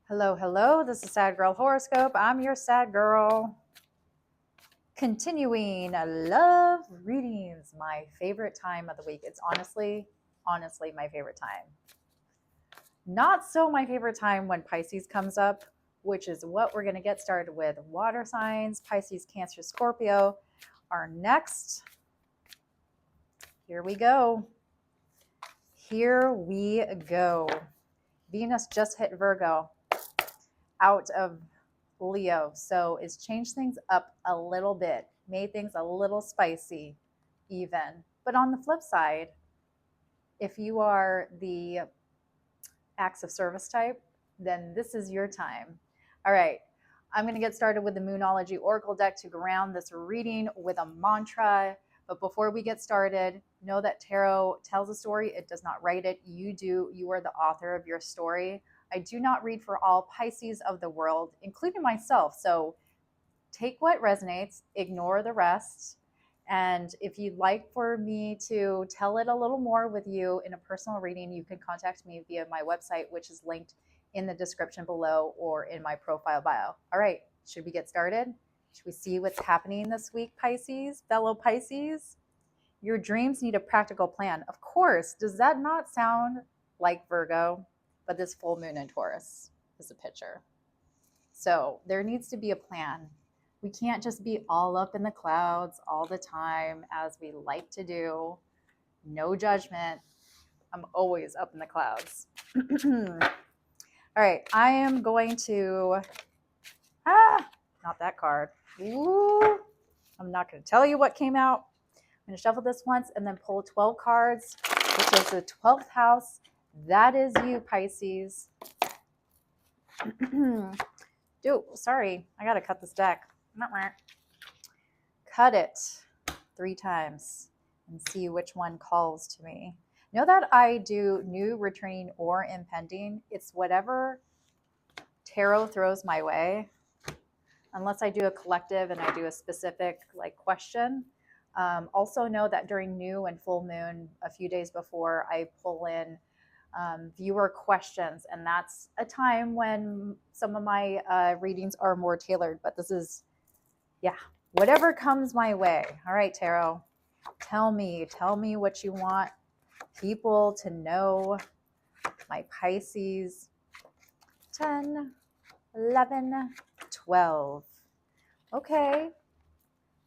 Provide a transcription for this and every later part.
Hello, hello. This is Sad Girl Horoscope. I'm your sad girl. Continuing love readings, my favorite time of the week. It's honestly my favorite time. Not so my favorite time when Pisces comes up, which is what we're going to get started with. Water signs, Pisces, Cancer, Scorpio are next. Here we go. Here we go. Venus just hit Virgo out of Leo, so it's changed things up a little bit, made things a little spicy even. But on the flip side, if you are the acts of service type, then this is your time. All right, I'm going to get started with the Moonology Oracle deck to ground this reading with a mantra. But before we get started, know that tarot tells a story, it does not write it. You do. You are the author of your story. I do not read for all Pisces of the world, including myself. So take what resonates, ignore the rest. And if you'd like for me to tell it a little more with you in a personal reading, you can contact me via my website, which is linked in the description below or in my profile bio. All right, should we get started? Should we see what's happening this week, Pisces, fellow Pisces? Your dreams need a practical plan. Of course, does that not sound like Virgo? But this full moon in Taurus is a picture. So there needs to be a plan. We can't just be all up in the clouds all the time as we like to do. No judgment. I'm always up in the clouds. All right, I am going to, not that card. Ooh, I'm not going to tell you what came out. I'm going to shuffle this once and then pull 12 cards, which is the 12th house. That is you, Pisces. Dude, sorry, I got to cut this deck. Cut it 3 times and see which one calls to me. Know that I do new, returning, or impending. It's whatever tarot throws my way, unless I do a collective and I do a specific question. Also know that during new and full moon, a few days before, I pull in viewer questions, and that's a time when some of my readings are more tailored, but this is, whatever comes my way. All right, tarot, tell me what you want people to know, my Pisces. 10, 11, 12. Okay,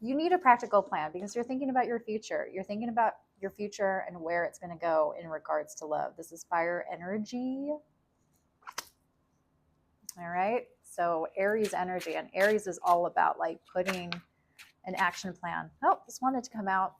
you need a practical plan because you're thinking about your future. You're thinking about your future and where it's going to go in regards to love. This is fire energy. All right, so Aries energy, and Aries is all about putting an action plan. Oh, this wanted to come out.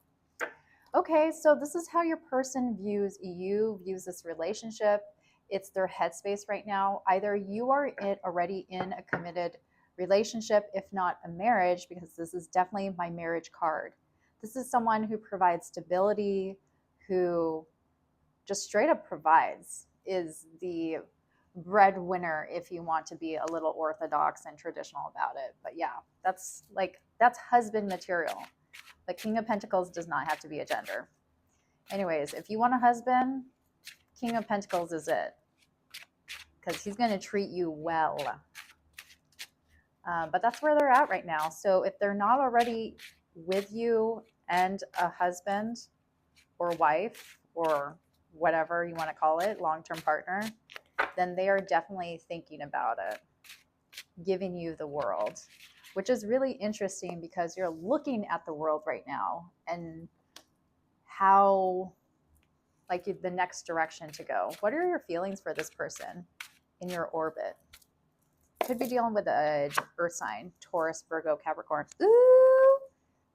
Okay, so this is how your person views you, views this relationship. It's their headspace right now. Either you are already in a committed relationship, if not a marriage, because this is definitely my marriage card. This is someone who provides stability, who just straight up provides, is the breadwinner if you want to be a little orthodox and traditional about it. But yeah, that's husband material. The King of Pentacles does not have to be a gender. Anyways, if you want a husband, King of Pentacles is it, because he's going to treat you well. But that's where they're at right now. So if they're not already with you and a husband or wife or whatever you want to call it, long-term partner, then they are definitely thinking about it, giving you the world, which is really interesting because you're looking at the world right now and how, the next direction to go. What are your feelings for this person in your orbit? Could be dealing with a earth sign, Taurus, Virgo, Capricorn. Ooh,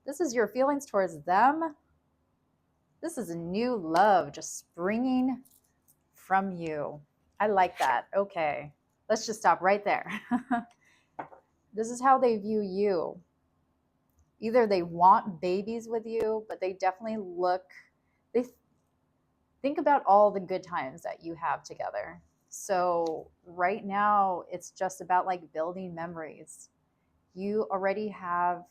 this is your feelings towards them. This is a new love just springing from you. I like that. Okay, let's just stop right there. This is how they view you. Either they want babies with you, but they definitely they think about all the good times that you have together. So right now, it's just about building memories. You already have,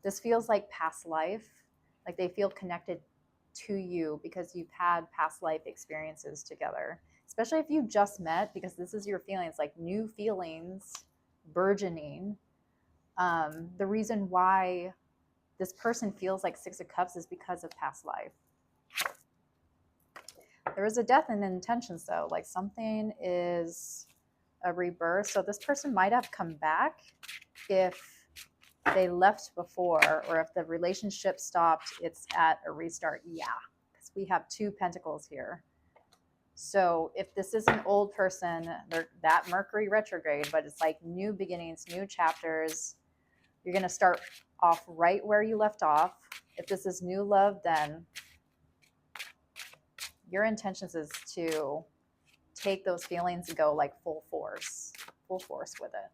this feels like past life. They feel connected to you because you've had past life experiences together, especially if you just met, because this is your feelings, like new feelings burgeoning. The reason why this person feels like Six of Cups is because of past life. There is a death in intentions though, like something is a rebirth. So this person might have come back if they left before, or if the relationship stopped, it's at a restart. Yeah, because we have 2 pentacles here. So if this is an old person, they're that Mercury retrograde, but it's like new beginnings, new chapters. You're going to start off right where you left off. If this is new love, then your intentions is to take those feelings and go like full force with it.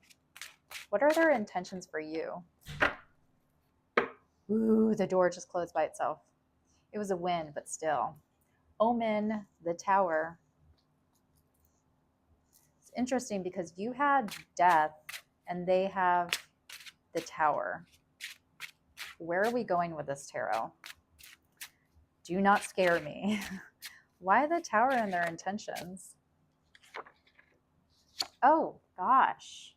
What are their intentions for you? Ooh, the door just closed by itself. It was a win, but still. Omen, the Tower. It's interesting because you had death and they have the Tower. Where are we going with this tarot? Do not scare me. Why the Tower and their intentions? Oh, gosh.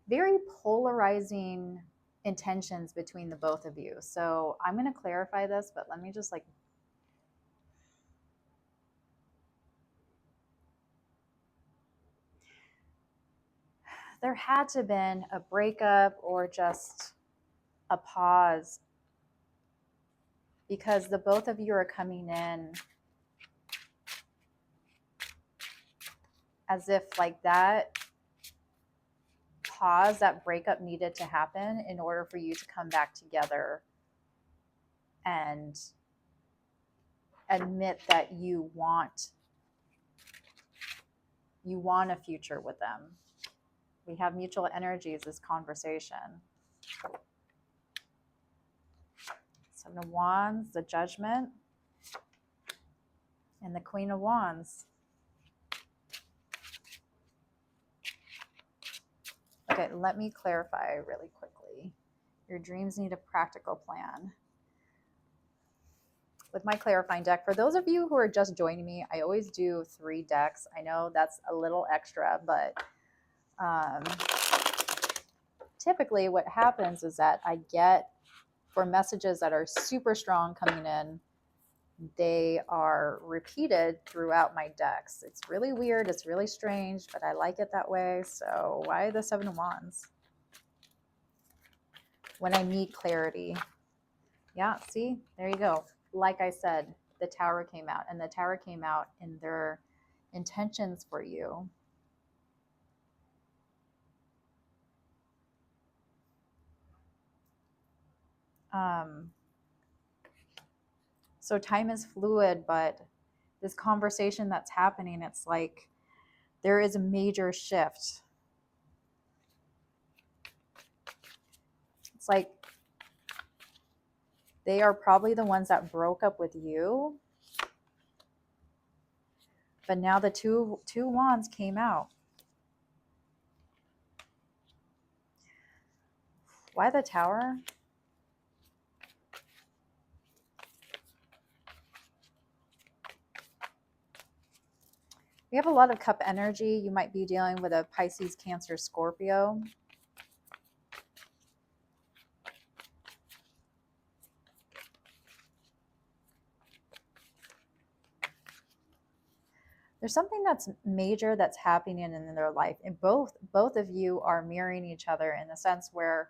Very polarizing intentions between the both of you. So I'm going to clarify this, but let me just like... There had to have been a breakup or just a pause, because the both of you are coming in as if like that pause, that breakup needed to happen in order for you to come back together and admit that you want a future with them. We have mutual energies, this conversation. Seven of Wands, the Judgment, and the Queen of Wands. Okay, let me clarify really quickly. Your dreams need a practical plan. With my clarifying deck, for those of you who are just joining me, I always do 3 decks. I know that's a little extra, but typically what happens is that I get, for messages that are super strong coming in, they are repeated throughout my decks. It's really weird, it's really strange, but I like it that way. So why the Seven of Wands? When I need clarity. Yeah, see, there you go. Like I said, the Tower came out, and the Tower came out in their intentions for you. So time is fluid, but this conversation that's happening, it's like there is a major shift. It's like they are probably the ones that broke up with you, but now the two wands came out. Why the Tower? We have a lot of cup energy. You might be dealing with a Pisces, Cancer, Scorpio. There's something that's major that's happening in their life, and both of you are mirroring each other in the sense where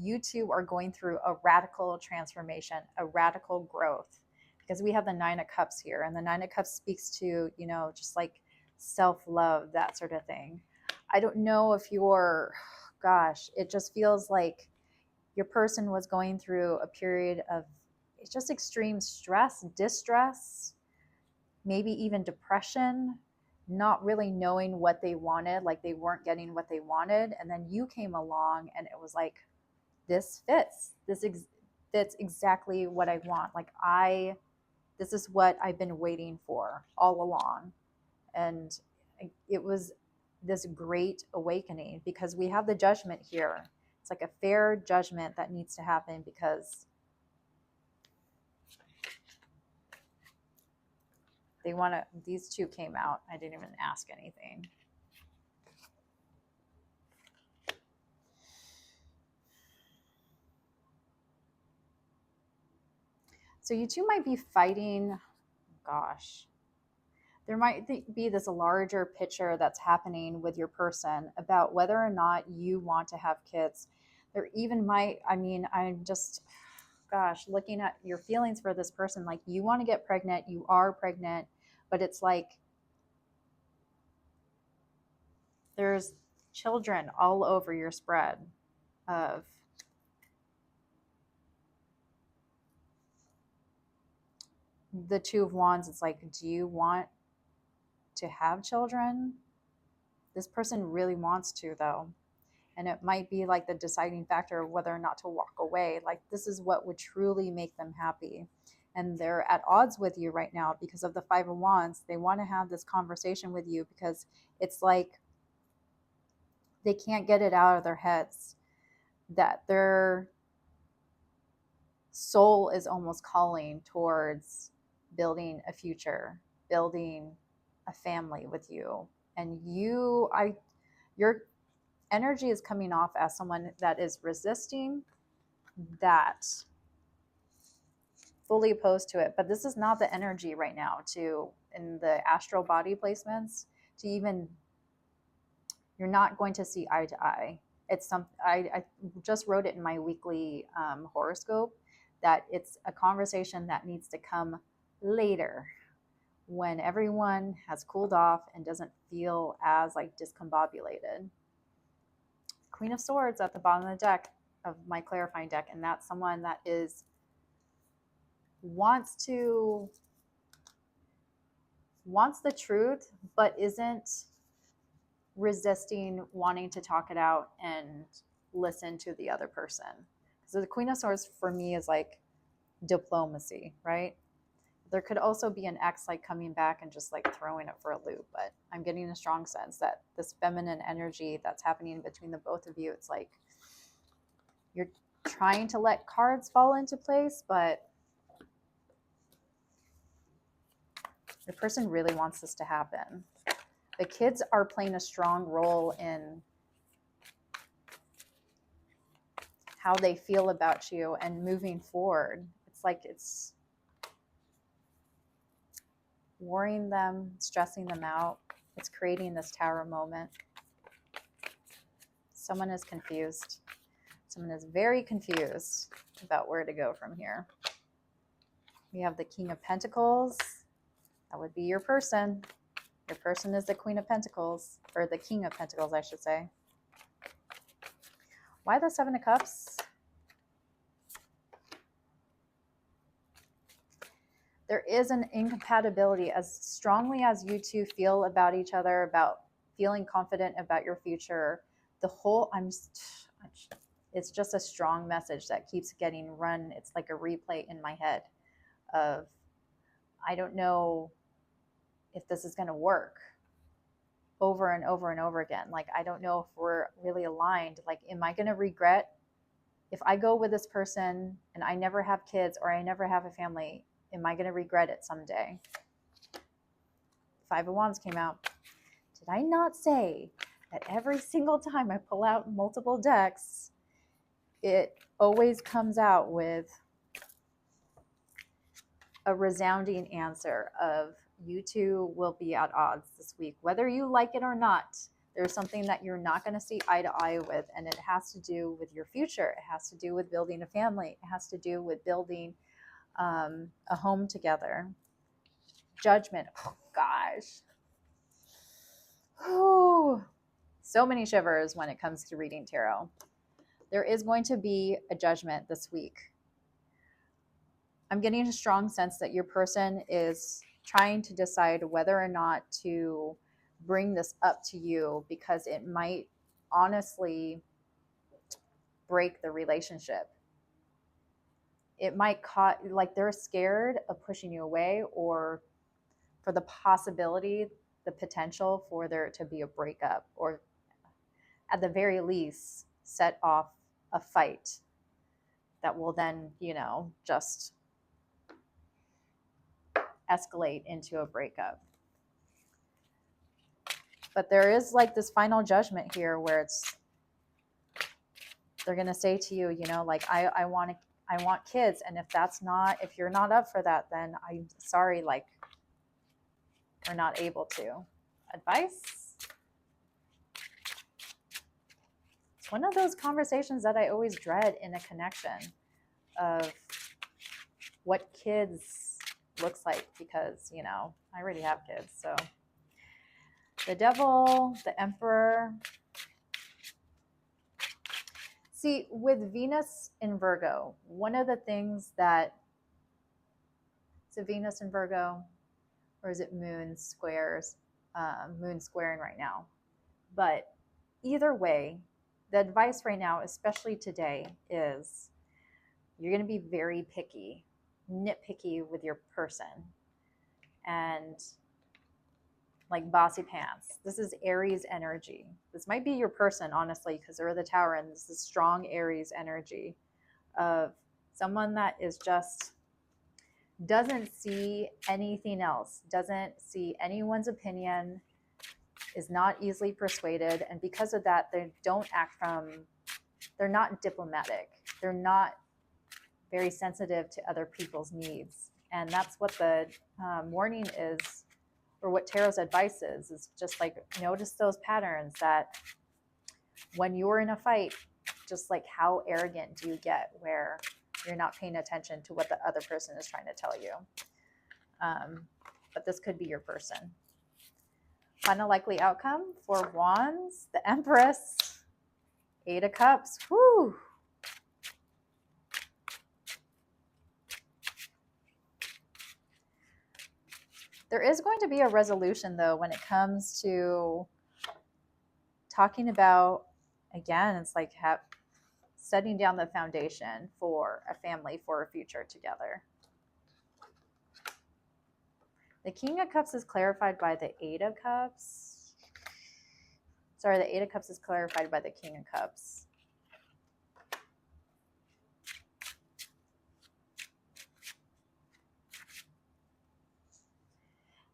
you two are going through a radical transformation, a radical growth, because we have the Nine of Cups here, and the Nine of Cups speaks to, you know, just like self-love, that sort of thing. I don't know if you're, gosh, it just feels like your person was going through a period of just extreme stress, distress, maybe even depression, not really knowing what they wanted, like they weren't getting what they wanted. And then you came along and it was like, this fits. Fits exactly what I want. Like this is what I've been waiting for all along. And it was this great awakening, because we have the Judgment here. It's like a fair judgment that needs to happen, because They want to, these two came out. I didn't even ask anything. So you two might be fighting, gosh. There might be this larger picture that's happening with your person about whether or not you want to have kids. There even might, I mean, I'm just, gosh, looking at your feelings for this person, like you want to get pregnant, you are pregnant, but it's like there's children all over your spread of the Two of Wands. It's like, do you want to have children? This person really wants to, though. And it might be like the deciding factor of whether or not to walk away. Like, this is what would truly make them happy. And they're at odds with you right now because of the Five of Wands. They want to have this conversation with you because it's like they can't get it out of their heads that their soul is almost calling towards building a future, building a family with you. And your energy is coming off as someone that is resisting, that fully opposed to it. But this is not the energy right now to, in the astral body placements, to even, you're not going to see eye to eye. It's some, I just wrote it in my weekly horoscope that it's a conversation that needs to come later when everyone has cooled off and doesn't feel as like discombobulated. Queen of Swords at the bottom of the deck of my clarifying deck, and that's someone that is wants the truth but isn't resisting wanting to talk it out and listen to the other person. So the Queen of Swords for me is like diplomacy, right? There could also be an ex like coming back and just like throwing it for a loop, but I'm getting a strong sense that this feminine energy that's happening between the both of you, it's like you're trying to let cards fall into place, but the person really wants this to happen. The kids are playing a strong role in how they feel about you and moving forward. It's like it's worrying them, stressing them out. It's creating this tower moment. Someone is confused. Someone is very confused about where to go from here. We have the King of Pentacles. That would be your person. Your person is the Queen of Pentacles, or the King of Pentacles, I should say. Why the Seven of Cups? There is an incompatibility. As strongly as you two feel about each other, about feeling confident about your future, the whole, it's just a strong message that keeps getting run. It's like a replay in my head of, I don't know if this is going to work over and over and over again. Like, I don't know if we're really aligned. Like, am I going to regret if I go with this person and I never have kids or I never have a family? Am I going to regret it someday? Five of Wands came out. Did I not say that every single time I pull out multiple decks, it always comes out with a resounding answer of, you two will be at odds this week, whether you like it or not. There's something that you're not going to see eye to eye with, and it has to do with your future. It has to do with building a family. It has to do with building a home together. Judgment. Oh, gosh. Oh, so many shivers when it comes to reading tarot. There is going to be a judgment this week. I'm getting a strong sense that your person is trying to decide whether or not to bring this up to you, because it might honestly break the relationship. It might cause, like, they're scared of pushing you away, or for the possibility, the potential for there to be a breakup, or at the very least set off a fight that will then, just escalate into a breakup. But there is like this final judgment here where they're going to say to you, you know, like, I want kids. And if you're not up for that, then I'm sorry, like, we're not able to. Advice? It's one of those conversations that I always dread in a connection, of what kids looks like, because, you know, I already have kids. So the Devil, the Emperor. See, with Venus in Virgo, one of the things that, is it Venus in Virgo, or is it Moon squares? Moon squaring right now. But either way, the advice right now, especially today, is you're going to be very picky, nitpicky with your person, and like bossy pants. This is Aries energy. This might be your person, honestly, because they're the Tower, and this is strong Aries energy of someone that is just doesn't see anything else, doesn't see anyone's opinion, is not easily persuaded, and because of that, they're not diplomatic. They're not very sensitive to other people's needs, and that's what the warning is, or what tarot's advice is just like, notice those patterns, that when you're in a fight, just like, how arrogant do you get where you're not paying attention to what the other person is trying to tell you. But this could be your person. Final likely outcome for Wands, the Empress, Eight of Cups. Whew. There is going to be a resolution, though, when it comes to talking about, again, it's like setting down the foundation for a family, for a future together. The King of Cups is clarified by the Eight of Cups. Sorry, the Eight of Cups is clarified by the King of Cups.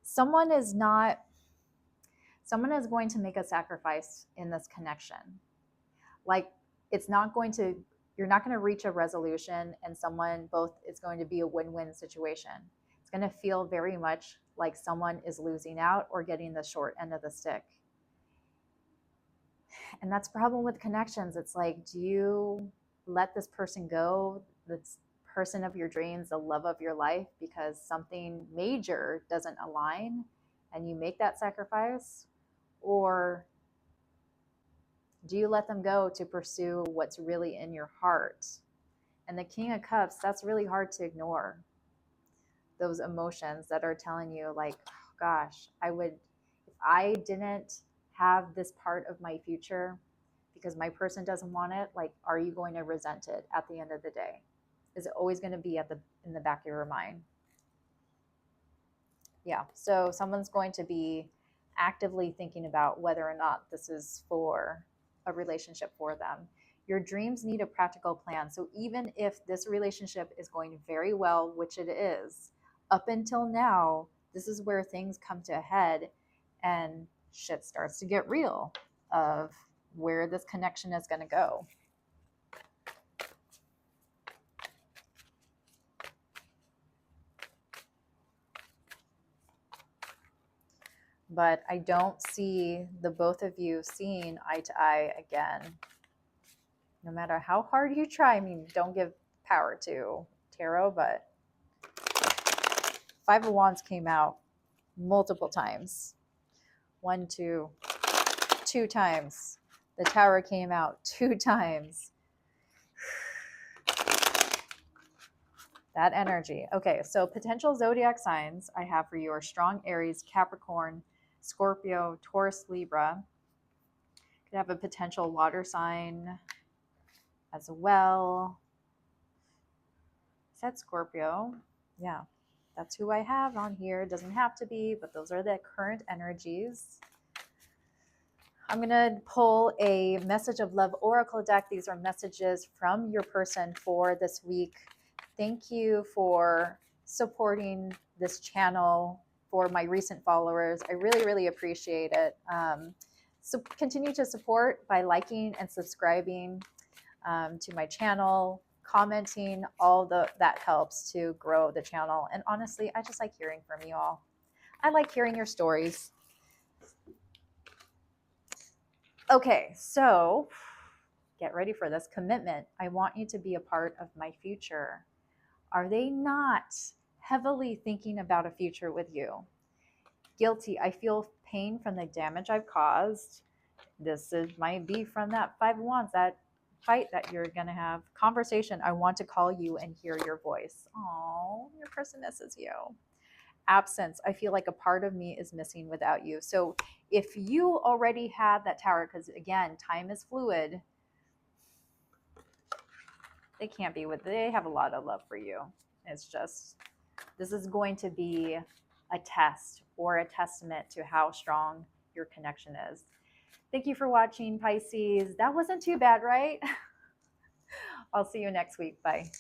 Someone is going to make a sacrifice in this connection. Like, you're not going to reach a resolution and it's going to be a win-win situation. It's going to feel very much like someone is losing out or getting the short end of the stick. And that's the problem with connections. It's like, do you let this person go, this person of your dreams, the love of your life, because something major doesn't align and you make that sacrifice? Or do you let them go to pursue what's really in your heart? And the King of Cups, that's really hard to ignore. Those emotions that are telling you, like, oh, gosh, if I didn't have this part of my future because my person doesn't want it, like, are you going to resent it at the end of the day? Is it always going to be in the back of your mind? Yeah, so someone's going to be actively thinking about whether or not this is for a relationship for them. Your dreams need a practical plan. So even if this relationship is going very well, which it is, up until now, this is where things come to a head and shit starts to get real of where this connection is going to go. But I don't see the both of you seeing eye to eye again. No matter how hard you try. I mean, don't give power to tarot, but Five of Wands came out multiple times. Two times. The Tower came out 2 times. That energy. Okay, so potential zodiac signs I have for you are strong Aries, Capricorn, Scorpio, Taurus, Libra. Could have a potential water sign as well. Is that Scorpio? Yeah, that's who I have on here. Doesn't have to be, but those are the current energies. I'm going to pull a Message of Love Oracle deck. These are messages from your person for this week. Thank you for supporting this channel for my recent followers. I really, really appreciate it. So continue to support by liking and subscribing to my channel, commenting, that helps to grow the channel. And honestly, I just like hearing from you all. I like hearing your stories. Okay, so get ready for this commitment. I want you to be a part of my future. Are they not heavily thinking about a future with you? Guilty. I feel pain from the damage I've caused. Might be from that Five of Wands, that fight that you're going to have. Conversation. I want to call you and hear your voice. Oh, your person misses you. Absence. I feel like a part of me is missing without you. So if you already had that Tower, because again, time is fluid, they have a lot of love for you. It's just, this is going to be a test or a testament to how strong your connection is. Thank you for watching, Pisces. That wasn't too bad, right? I'll see you next week. Bye.